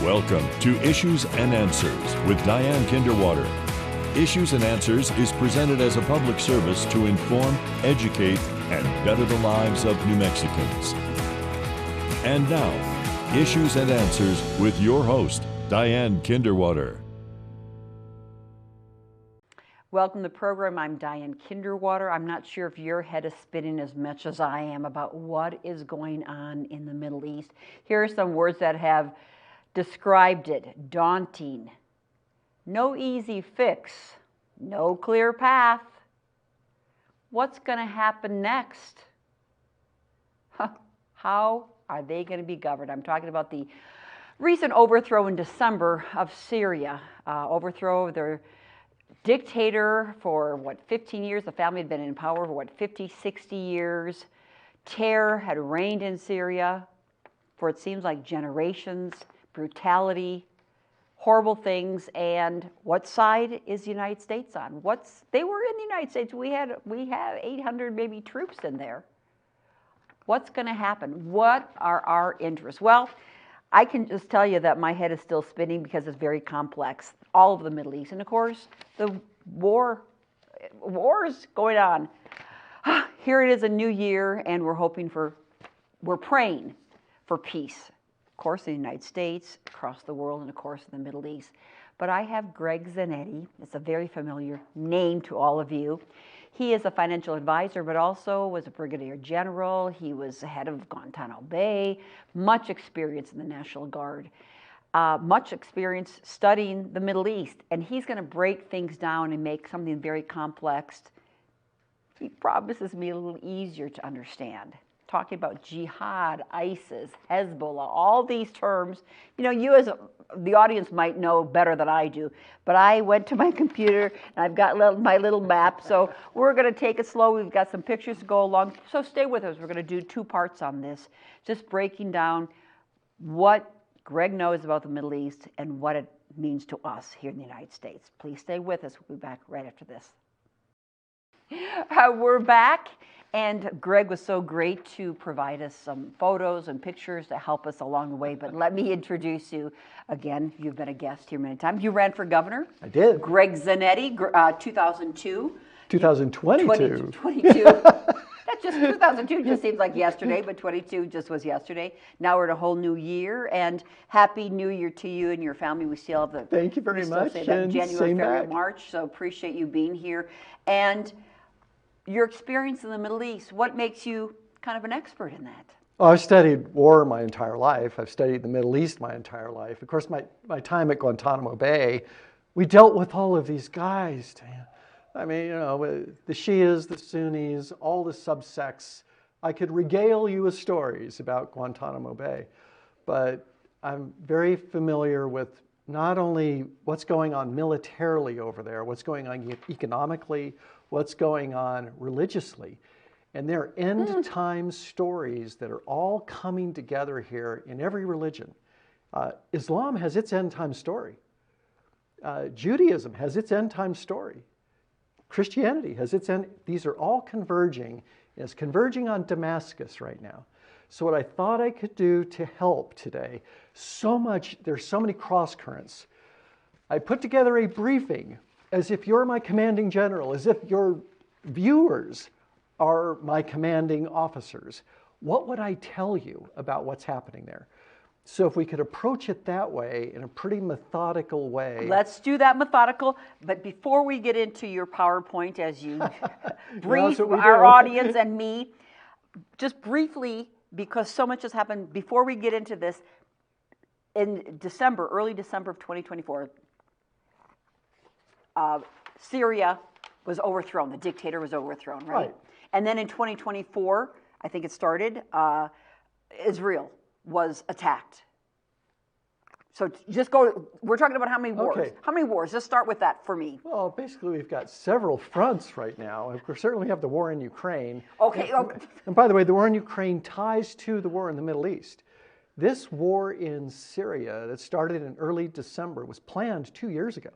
Welcome to Issues and Answers with Diane Kinderwater. Issues and Answers is presented as a public service to inform, educate, and better the lives of New Mexicans. And now, Issues and Answers with your host, Diane Kinderwater. Welcome to the program. I'm Diane Kinderwater. I'm not sure if your head is spinning as much as I am about what is going on in the Middle East. Here are some words that have described it. Daunting. No easy fix. No clear path. What's going to happen next? How are they going to be governed? I'm talking about the recent overthrow in December of Syria. Overthrow of their dictator for, 15 years? The family had been in power for, 50, 60 years. Terror had reigned in Syria for it seems like generations. Brutality, horrible things, and what side is the United States on? They were in the United States. We have 800 maybe troops in there. What's going to happen? What are our interests? Well, I can just tell you that my head is still spinning because it's very complex. All of the Middle East, and of course, the wars going on. Here it is, a new year, and we're praying for peace. Of course, in the United States, across the world, and of course, in the Middle East. But I have Greg Zanetti. It's a very familiar name to all of you. He is a financial advisor, but also was a brigadier general. He was head of Guantanamo Bay, much experience in the National Guard, much experience studying the Middle East. And he's going to break things down and make something very complex. He promises me a little easier to understand. Talking about jihad, ISIS, Hezbollah, all these terms. You know, you as the audience might know better than I do, but I went to my computer and I've got my little map, so we're going to take it slow. We've got some pictures to go along, so stay with us. We're going to do two parts on this, just breaking down what Greg knows about the Middle East and what it means to us here in the United States. Please stay with us. We'll be back right after this. We're back. And Greg was so great to provide us some photos and pictures to help us along the way. But let me introduce you again. You've been a guest here many times. You ran for governor. I did. Greg Zanetti, 2002. 2022. 22. That's just 2002 just seems like yesterday, but 22 just was yesterday. Now we're in a whole new year, and Happy New Year to you and your family. We still have the Thank you very much. Say that January, February, March. So appreciate you being here. And your experience in the Middle East, what makes you kind of an expert in that? Well, I've studied war my entire life. I've studied the Middle East my entire life. Of course, my time at Guantanamo Bay, we dealt with all of these guys. I mean, you know, the Shias, the Sunnis, all the subsects. I could regale you with stories about Guantanamo Bay, but I'm very familiar with not only what's going on militarily over there, what's going on economically, what's going on religiously. And there are end time stories that are all coming together here in every religion. Islam has its end time story. Judaism has its end time story. Christianity has its end. These are all converging. It's converging on Damascus right now. So what I thought I could do to help today, there's so many cross currents. I put together a briefing as if you're my commanding general, as if your viewers are my commanding officers. What would I tell you about what's happening there? So if we could approach it that way, in a pretty methodical way. Let's do that methodical, but before we get into your PowerPoint as you brief our audience and me, just briefly, because so much has happened, before we get into this, in December, early December of 2024, Syria was overthrown. The dictator was overthrown, right? And then in 2024, I think it started, Israel was attacked. So just we're talking about how many wars? Okay. How many wars? Just start with that for me. Well, basically we've got several fronts right now. And we certainly have the war in Ukraine. Okay. And by the way, the war in Ukraine ties to the war in the Middle East. This war in Syria that started in early December was planned 2 years ago.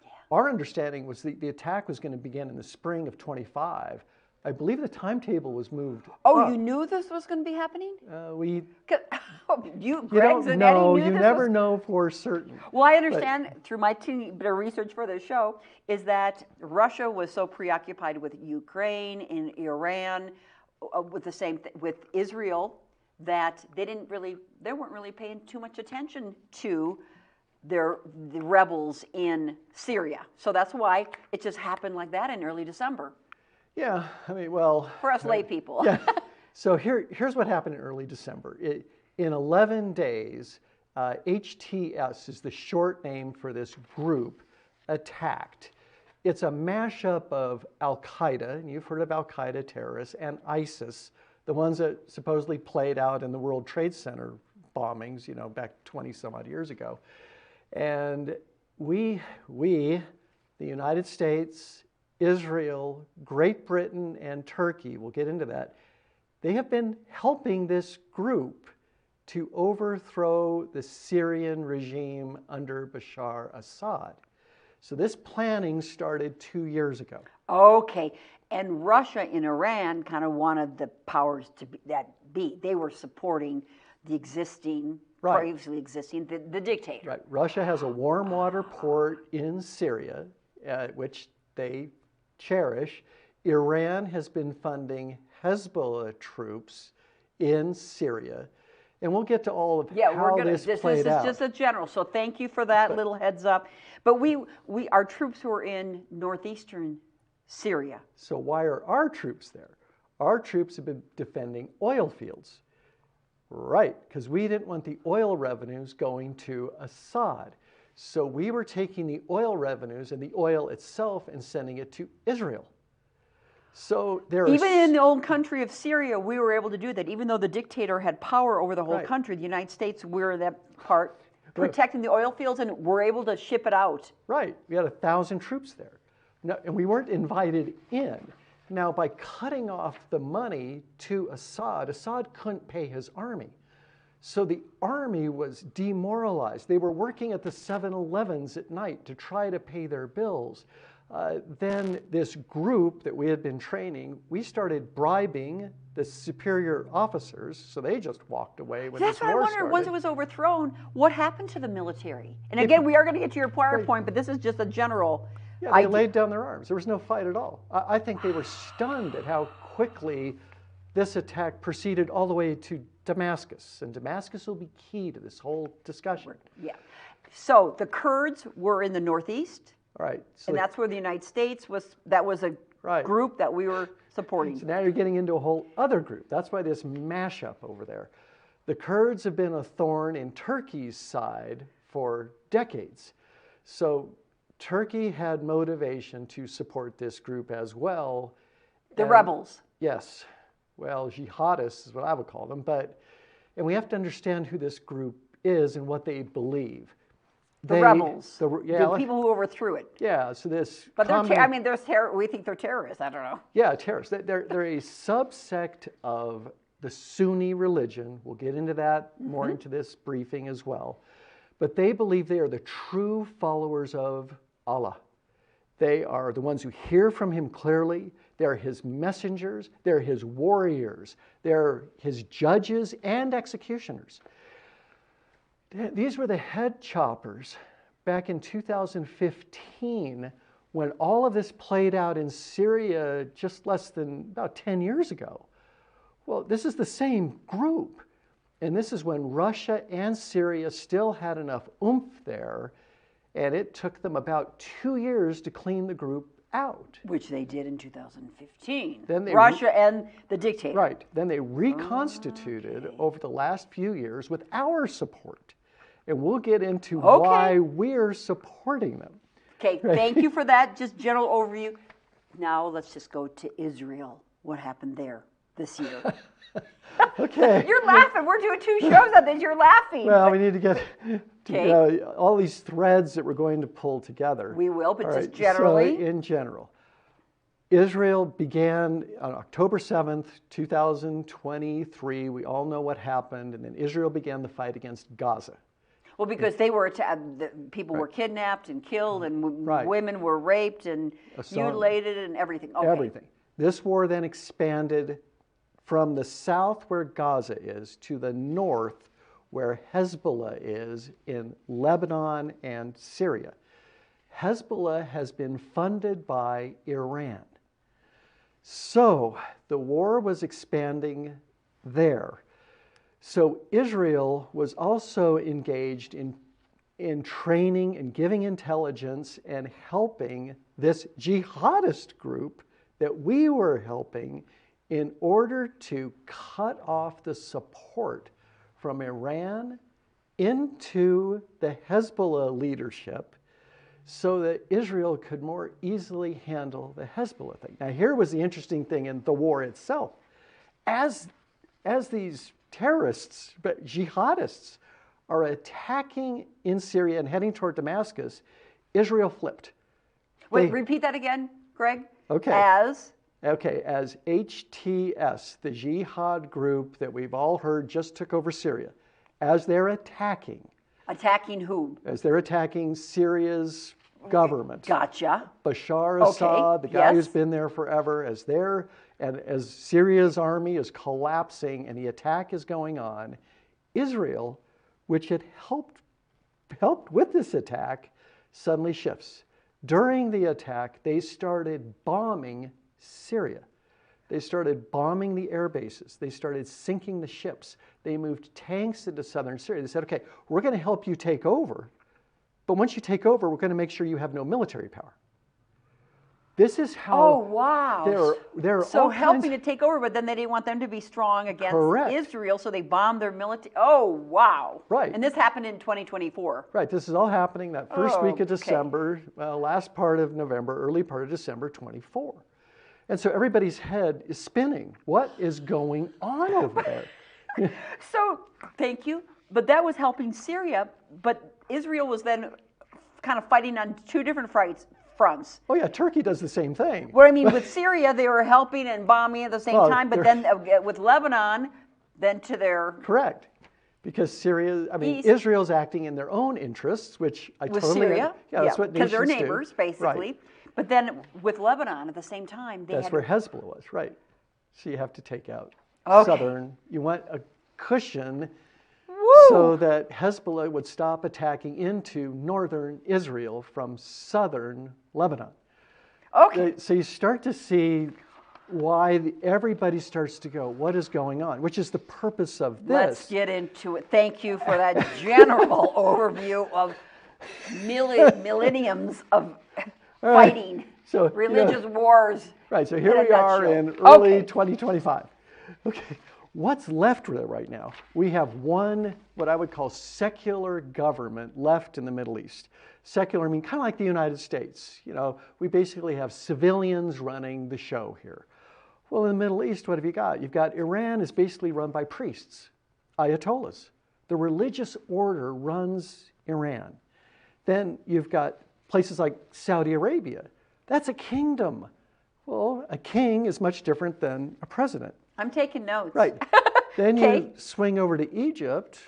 Yeah. Our understanding was the attack was going to begin in the spring of 25. I believe the timetable was moved. Oh, up. you knew this was going to be happening? We 'Cause- you Greg don't Zanetti know. knew You this never was... know for certain. Well, I understand through my teeny bit of research for this show is that Russia was so preoccupied with Ukraine and Iran, with the same with Israel, that they weren't really paying too much attention to the rebels in Syria. So that's why it just happened like that in early December. Yeah, I mean, well, For us lay people. yeah. So here's what happened in early December. In 11 days, HTS is the short name for this group, attacked. It's a mashup of Al-Qaeda, and you've heard of Al-Qaeda terrorists, and ISIS, the ones that supposedly played out in the World Trade Center bombings, back 20 some odd years ago. And we, the United States, Israel, Great Britain, and Turkey, we'll get into that, they have been helping this group to overthrow the Syrian regime under Bashar Assad. So this planning started 2 years ago. Okay, and Russia and Iran kind of wanted the powers to be. They were supporting the existing, previously existing, the dictator. Right. Russia has a warm water port in Syria, which they cherish. Iran has been funding Hezbollah troops in Syria. And we'll get to all of how this played out. This is just a general, so thank you for that little heads up. But our troops were in northeastern Syria. So why are our troops there? Our troops have been defending oil fields. Right, because we didn't want the oil revenues going to Assad. So we were taking the oil revenues and the oil itself and sending it to Israel. So even in the old country of Syria, we were able to do that. Even though the dictator had power over the whole country, the United States, we're that part protecting the oil fields, and we're able to ship it out. Right. We had 1,000 troops there. Now, and we weren't invited in. Now, by cutting off the money to Assad, Assad couldn't pay his army. So the army was demoralized. They were working at the 7-Elevens at night to try to pay their bills. Then this group that we had been training, we started bribing the superior officers, so they just walked away when this war started. That's why I wondered, once it was overthrown, what happened to the military? And again, we are going to get to your prior point, but this is just a general. Yeah, they laid down their arms. There was no fight at all. I think they were stunned at how quickly this attack proceeded all the way to Damascus. And Damascus will be key to this whole discussion. Yeah. So the Kurds were in the northeast. All right. So and that's where the United States was, that was a group that we were supporting. So now you're getting into a whole other group. That's why this mashup over there. The Kurds have been a thorn in Turkey's side for decades. So Turkey had motivation to support this group as well. The rebels. Yes. Well, jihadists is what I would call them. And we have to understand who this group is and what they believe. The rebels. The people who overthrew it. Yeah, so this... But we think they're terrorists, I don't know. Yeah, terrorists. They're a subsect of the Sunni religion. We'll get into that more into this briefing as well. But they believe they are the true followers of Allah. They are the ones who hear from him clearly. They're his messengers. They're his warriors. They're his judges and executioners. These were the head choppers back in 2015 when all of this played out in Syria just less than about 10 years ago. Well, this is the same group. And this is when Russia and Syria still had enough oomph there, and it took them about 2 years to clean the group out. Which they did in 2015. Then Russia and the dictator. Right. Then they reconstituted over the last few years with our support. And we'll get into why we're supporting them. Okay, thank you for that just general overview. Now let's just go to Israel. What happened there this year? Okay. You're laughing. We're doing 2 shows on this. You're laughing. Well, we need to get to, all these threads that we're going to pull together. We will, but just generally. So in general, Israel began on October 7th, 2023. We all know what happened. And then Israel began the fight against Gaza. Well, because they were people were kidnapped and killed, and women were raped and mutilated and everything. Okay. Everything. This war then expanded from the south where Gaza is to the north where Hezbollah is in Lebanon and Syria. Hezbollah has been funded by Iran. So the war was expanding there. So Israel was also engaged in training and giving intelligence and helping this jihadist group that we were helping in order to cut off the support from Iran into the Hezbollah leadership so that Israel could more easily handle the Hezbollah thing. Now, here was the interesting thing in the war itself. As these terrorists, but jihadists, are attacking in Syria and heading toward Damascus, Israel flipped. Wait, repeat that again, Greg? Okay. As HTS, the jihad group that we've all heard just took over Syria, as they're attacking. Attacking who? As they're attacking Syria's government. Gotcha. Bashar Assad, the guy who's been there forever, and as Syria's army is collapsing and the attack is going on, Israel, which had helped with this attack, suddenly shifts. During the attack, they started bombing Syria. They started bombing the air bases. They started sinking the ships. They moved tanks into southern Syria. They said, okay, we're going to help you take over, but once you take over, we're going to make sure you have no military power. This is how. Oh, wow. They're so helping to take over, but then they didn't want them to be strong against Israel, so they bombed their military. Oh, wow. Right. And this happened in 2024. Right. This is all happening that first week of December, last part of November, early part of December 24. And so everybody's head is spinning. What is going on over there? So, thank you. But that was helping Syria, but Israel was then kind of fighting on two different fronts. Oh yeah, Turkey does the same thing. Well, I mean, with Syria, they were helping and bombing at the same time, but then with Lebanon, then to their... Correct. Because Syria, I mean, Israel's acting in their own interests, which I with totally... Syria, that's what nations because they're neighbors, do. basically. Right. But then with Lebanon at the same time, that's where Hezbollah was, right. So you have to take out Okay. southern. You want a cushion Woo! so that Hezbollah would stop attacking into northern Israel from southern Lebanon. Okay. So you start to see why everybody starts to go, what is going on? Which is the purpose of this. Let's get into it. Thank you for that general overview of millenniums of fighting, So, religious wars. Right, so here we are in early 2025. Okay, what's left there right now? We have one, what I would call secular government left in the Middle East. Secular, I mean, kind of like the United States. You know, we basically have civilians running the show here. Well, in the Middle East, what have you got? You've got Iran is basically run by priests, ayatollahs. The religious order runs Iran. Then you've got places like Saudi Arabia. That's a kingdom. Well, a king is much different than a president. I'm taking notes. Right. Then you swing over to Egypt.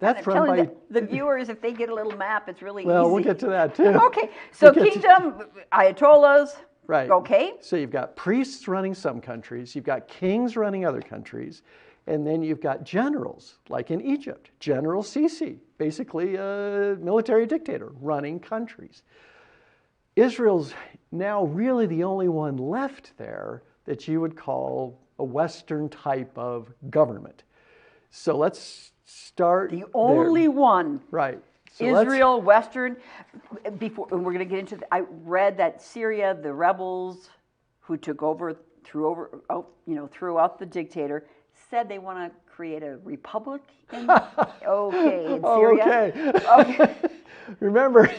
That's run by... The viewers, if they get a little map, it's really easy. Well, we'll get to that too. Okay, so kingdom, ayatollahs. Right. Okay. So you've got priests running some countries, you've got kings running other countries, and then you've got generals, like in Egypt. General Sisi, basically a military dictator running countries. Israel's now really the only one left there that you would call a Western type of government. So let's start The only one. Right. So Israel, Western. Before, and we're going to get into. I read that Syria, the rebels who took over, throughout the dictator, said they want to create a republic in Syria. Okay. Remember,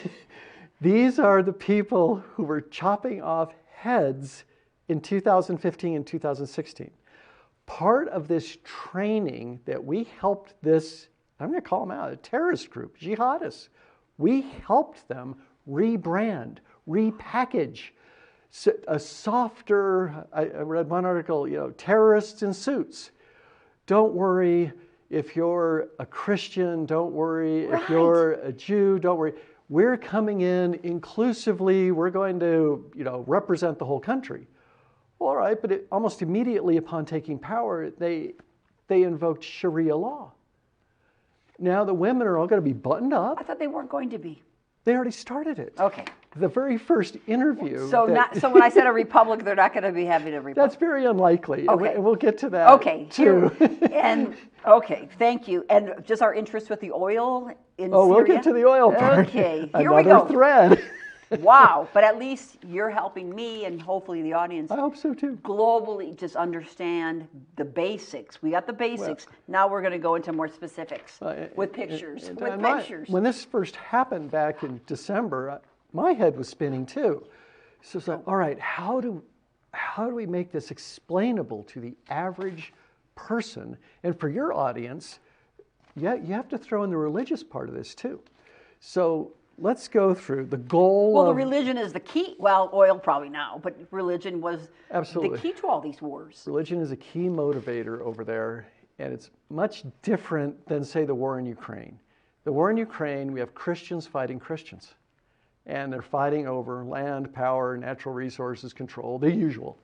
these are the people who were chopping off heads in 2015 and 2016. Part of this training that we helped this, I'm going to call them out, a terrorist group, jihadists, we helped them rebrand, repackage a softer, I read one article, terrorists in suits. Don't worry if you're a Christian, don't worry if you're a Jew, don't worry. We're coming in inclusively, we're going to, represent the whole country. All right, but almost immediately upon taking power, they invoked Sharia law. Now the women are all going to be buttoned up. I thought they weren't going to be. They already started it. Okay. The very first interview. So when I said a republic, they're not going to be having a republic. That's very unlikely. Okay. And we'll get to that. Okay. Too. Okay. Thank you. And just our interest with the oil in Syria. We'll get to the oil part. Okay. Here we go. Another thread. Wow. But at least you're helping me and hopefully the audience. I hope so too. Globally, just understand the basics. We got the basics. Now we're going to go into more specifics with pictures. When this first happened back in December, my head was spinning too. So it's like, all right, how do we make this explainable to the average person? And for your audience, you have to throw in the religious part of this too. So let's go through the goal. Well, the religion is the key. Well, oil probably now, but religion was absolutely the key to all these wars. Religion is a key motivator over there, and it's much different than, say, the war in Ukraine. The war in Ukraine, we have Christians fighting Christians, and they're fighting over land, power, natural resources, control, the usual.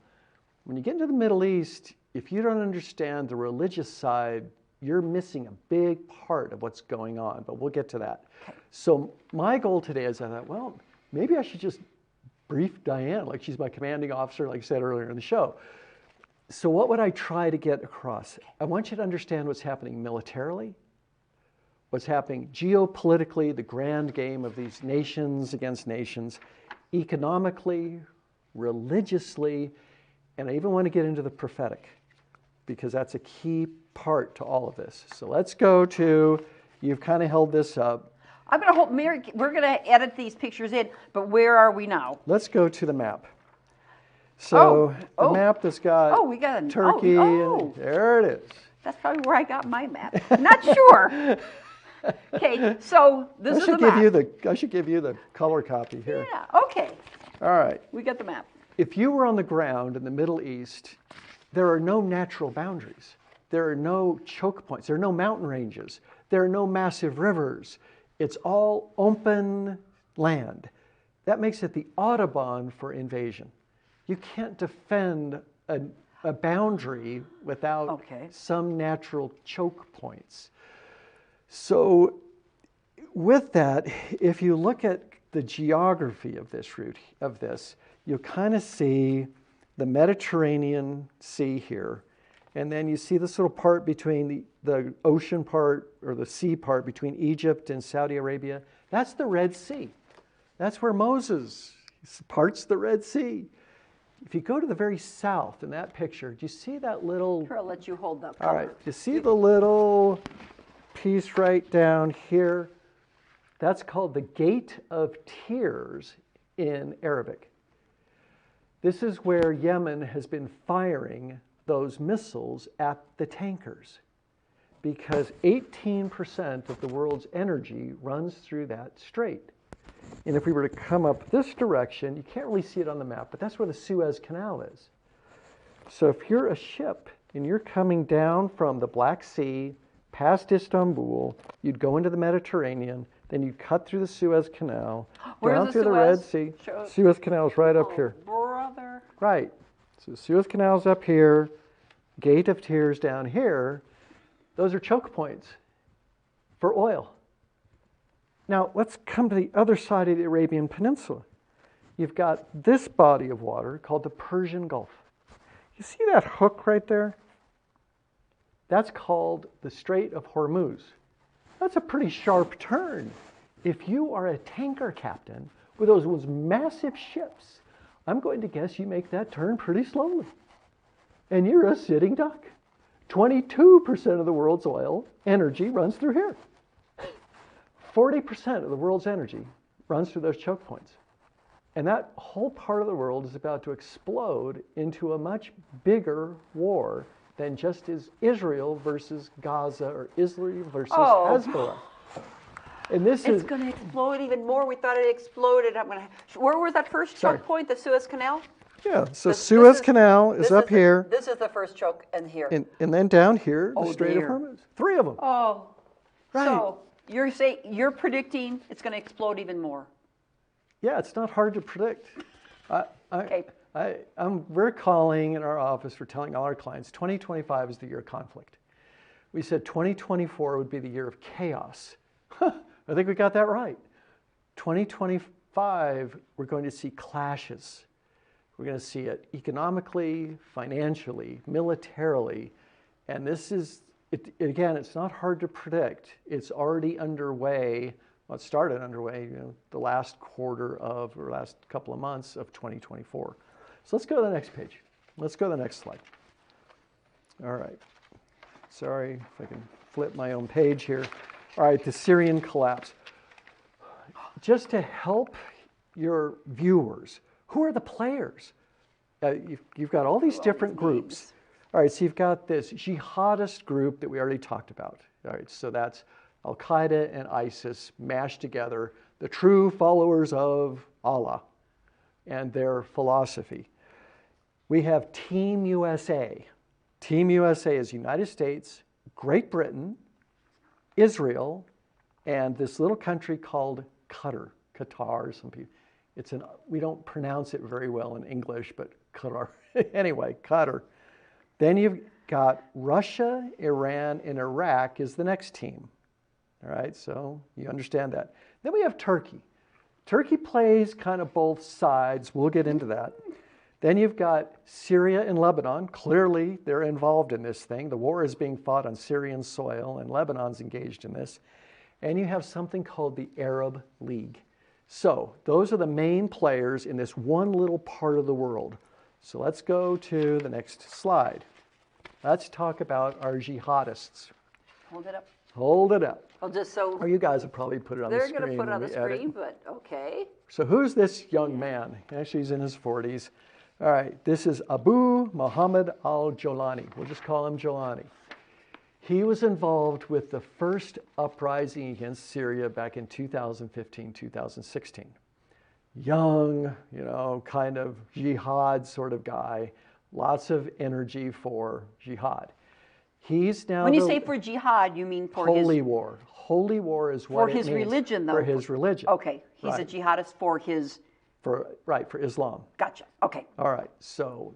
When you get into the Middle East, if you don't understand the religious side, you're missing a big part of what's going on, but we'll get to that. So my goal today is I thought, well, maybe I should just brief Diane, like she's my commanding officer, like I said earlier in the show. So what would I try to get across? I want you to understand what's happening militarily, what's happening geopolitically, the grand game of these nations against nations, economically, religiously, and I even want to get into the prophetic, because that's a key part to all of this. So let's go to, you've kind of held this up. I'm going to hold, Mary, we're going to edit these pictures in, but where are we now? Let's go to the map. So the map that's got we got Turkey, and there it is. That's probably where I got my map. Not sure. Okay, so this is the map. I should give you the color copy here. Yeah, okay. All right. We got the map. If you were on the ground in the Middle East, there are no natural boundaries. There are no choke points. There are no mountain ranges. There are no massive rivers. It's all open land. That makes it the Audubon for invasion. You can't defend a boundary without some natural choke points. So with that, if you look at the geography of this route, you'll kind of see the Mediterranean Sea here. And then you see this little part between the ocean part or the sea part between Egypt and Saudi Arabia. That's the Red Sea. That's where Moses parts the Red Sea. If you go to the very south in that picture, do you see that little... Here, I'll let you hold up. All right. Do you see the little piece right down here? That's called the Gate of Tears in Arabic. This is where Yemen has been firing those missiles at the tankers, because 18% of the world's energy runs through that strait. And if we were to come up this direction, you can't really see it on the map, but that's where the Suez Canal is. So if you're a ship and you're coming down from the Black Sea past Istanbul, you'd go into the Mediterranean, then you'd cut through the Suez Canal, down through the Red Sea. Suez Canal is right up here. Brother. Right. So the Suez Canal's up here, Gate of Tears down here. Those are choke points for oil. Now let's come to the other side of the Arabian Peninsula. You've got this body of water called the Persian Gulf. You see that hook right there? That's called the Strait of Hormuz. That's a pretty sharp turn. If you are a tanker captain with those massive ships, I'm going to guess you make that turn pretty slowly. And you're a sitting duck. 22% of the world's oil energy runs through here. 40% of the world's energy runs through those choke points. And that whole part of the world is about to explode into a much bigger war than just Israel versus Gaza or Israel versus Hezbollah. And it's going to explode even more. We thought it exploded. Where was that first choke point? The Suez Canal? Yeah, so Suez Canal is up here. This is the first choke, and here. And then down here, the Strait of Hormuz. 3 of them. Oh. Right. So you're predicting it's going to explode even more. Yeah, it's not hard to predict. I We're calling in our office, we're telling all our clients, 2025 is the year of conflict. We said 2024 would be the year of chaos. I think we got that right. 2025, we're going to see clashes. We're going to see it economically, financially, militarily. And this is, again, it's not hard to predict. It's already underway. Well, it started underway, the last quarter of, or last couple of months of 2024. So let's go to the next page. Let's go to the next slide. All right. Sorry if I can flip my own page here. All right, the Syrian collapse. Just to help your viewers, who are the players? You've got all these different groups. All right, so you've got this jihadist group that we already talked about. All right, so that's Al-Qaeda and ISIS mashed together, the true followers of Allah and their philosophy. We have Team USA. Team USA is United States, Great Britain, Israel, and this little country called Qatar. Some people, we don't pronounce it very well in English, but Qatar. Anyway, Qatar. Then you've got Russia, Iran, and Iraq is the next team. All right, so you understand that. Then we have Turkey. Turkey plays kind of both sides. We'll get into that. Then you've got Syria and Lebanon. Clearly, they're involved in this thing. The war is being fought on Syrian soil, and Lebanon's engaged in this. And you have something called the Arab League. So those are the main players in this one little part of the world. So let's go to the next slide. Let's talk about our jihadists. Hold it up. Hold it up. Well, just so... Oh, you guys will probably put it on the screen. They're going to put it on the when we screen, but okay. So who's this young man? Actually, he's in his 40s. All right, this is Abu Muhammad al-Jolani. We'll just call him Jolani. He was involved with the first uprising against Syria back in 2015, 2016. Young, kind of jihad sort of guy, lots of energy for jihad. He's now... When you say for jihad, you mean for holy war. Holy war is what for his religion, though. For his religion. Okay, he's a jihadist for his... For Islam. Gotcha, okay. All right, so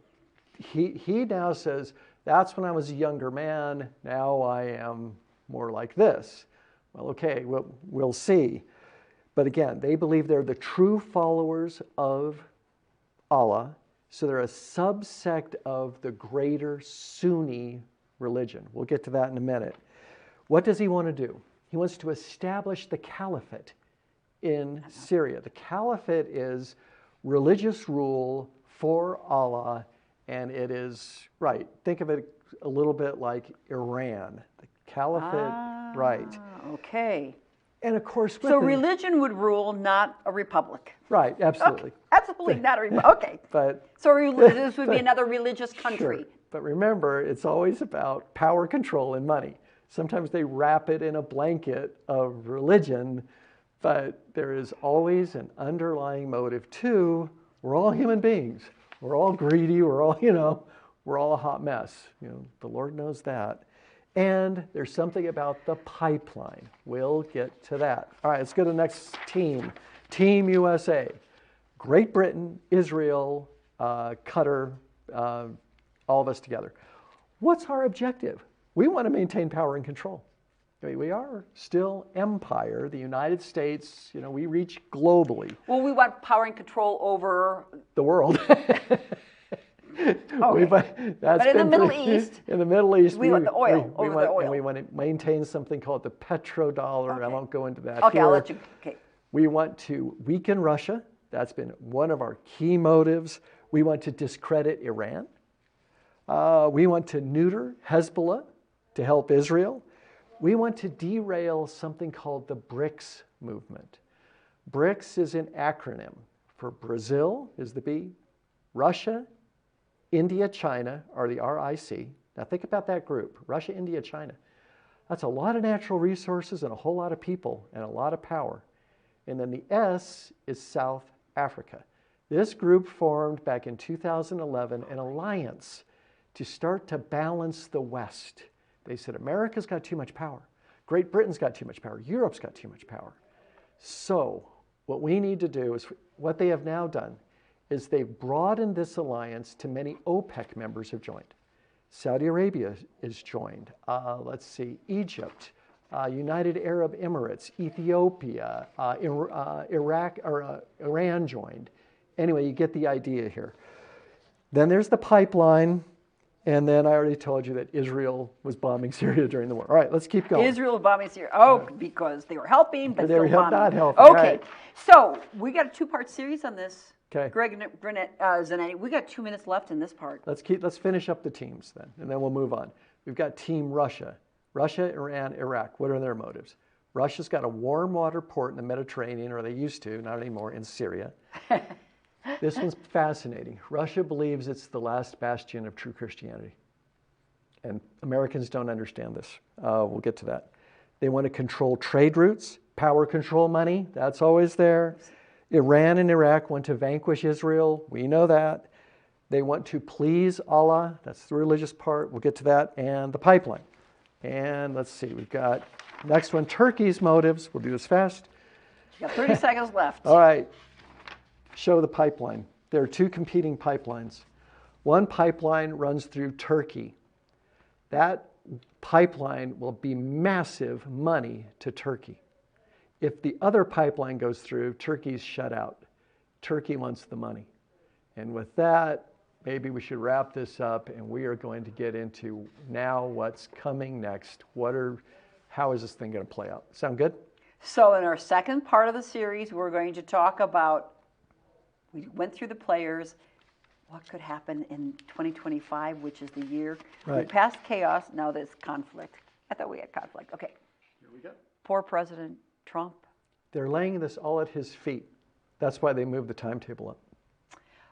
he now says, that's when I was a younger man, now I am more like this. Well, okay, we'll see. But again, they believe they're the true followers of Allah, so they're a subsect of the greater Sunni religion. We'll get to that in a minute. What does he want to do? He wants to establish the caliphate in Syria. The caliphate is religious rule for Allah, and it is, think of it a little bit like Iran. The caliphate, Okay. And of course, so religion would rule, not a republic. Right, absolutely. Okay. Absolutely not a republic. Okay. So this would be another religious country. Sure. But remember, it's always about power, control, and money. Sometimes they wrap it in a blanket of religion, but there is always an underlying motive too. We're all human beings. We're all greedy. We're all, we're all a hot mess. The Lord knows that. And there's something about the pipeline. We'll get to that. All right, let's go to the next team. Team USA. Great Britain, Israel, Qatar, all of us together. What's our objective? We want to maintain power and control. I mean, we are still empire. The United States, we reach globally. Well, we want power and control over... the world. Okay. But in the Middle East... In the Middle East, we want the oil, the oil. And we want to maintain something called the petrodollar. Okay. I won't go into that Okay, here. I'll let you... Okay. We want to weaken Russia. That's been one of our key motives. We want to discredit Iran. We want to neuter Hezbollah to help Israel. We want to derail something called the BRICS movement. BRICS is an acronym for Brazil is the B, Russia, India, China are the RIC. Now think about that group, Russia, India, China. That's a lot of natural resources and a whole lot of people and a lot of power. And then the S is South Africa. This group formed back in 2011 an alliance to start to balance the West. They said, America's got too much power. Great Britain's got too much power. Europe's got too much power. So what we need to do is what they have now done is they've broadened this alliance to many OPEC members have joined. Saudi Arabia is joined. Let's see, Egypt, United Arab Emirates, Ethiopia, Iraq, or Iran joined. Anyway, you get the idea here. Then there's the pipeline, and then I already told you that Israel was bombing Syria during the war. All right, let's keep going. Israel bombing Syria. Oh, because they were helping, but They still were bombing. not helping, Okay, right. so we got a two-part series on this. Okay. Greg and Zanetti, we got 2 minutes left in this part. Let's finish up the teams then, and then we'll move on. We've got Team Russia. Russia, Iran, Iraq. What are their motives? Russia's got a warm water port in the Mediterranean, or they used to, not anymore, in Syria. This one's fascinating. Russia believes it's the last bastion of true Christianity. And Americans don't understand this. We'll get to that. They want to control trade routes, power control money. That's always there. Iran and Iraq want to vanquish Israel. We know that. They want to please Allah. That's the religious part. We'll get to that. And the pipeline. And let's see. We've got next one, Turkey's motives. We'll do this fast. You got 30 seconds left. All right. Show the pipeline. There are two competing pipelines. One pipeline runs through Turkey. That pipeline will be massive money to Turkey. If the other pipeline goes through, Turkey's shut out. Turkey wants the money. And with that, maybe we should wrap this up, and we are going to get into now what's coming next. How is this thing going to play out? Sound good? So in our second part of the series, we're going to talk about, we went through the players, what could happen in 2025, which is the year. We Right. passed chaos, now there's conflict. I thought we had conflict. Okay. Here we go. Poor President Trump. They're laying this all at his feet. That's why they moved the timetable up.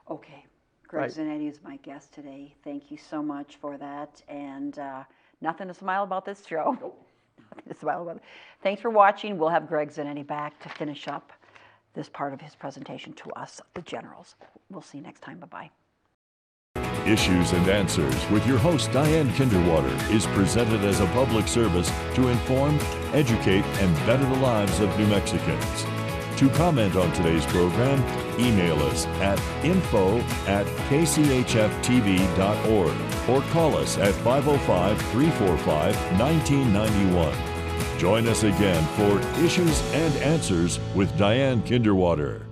Okay. Greg Right. Zanetti is my guest today. Thank you so much for that. And nothing to smile about this show. Nothing to smile about it. Thanks for watching. We'll have Greg Zanetti back to finish up this part of his presentation to us, the generals. We'll see you next time. Bye-bye. Issues and Answers with your host Diane Kinderwater is presented as a public service to inform, educate, and better the lives of New Mexicans. To comment on today's program, email us at info@kchftv.org or call us at 505-345-1991. Join us again for Issues and Answers with Diane Kinderwater.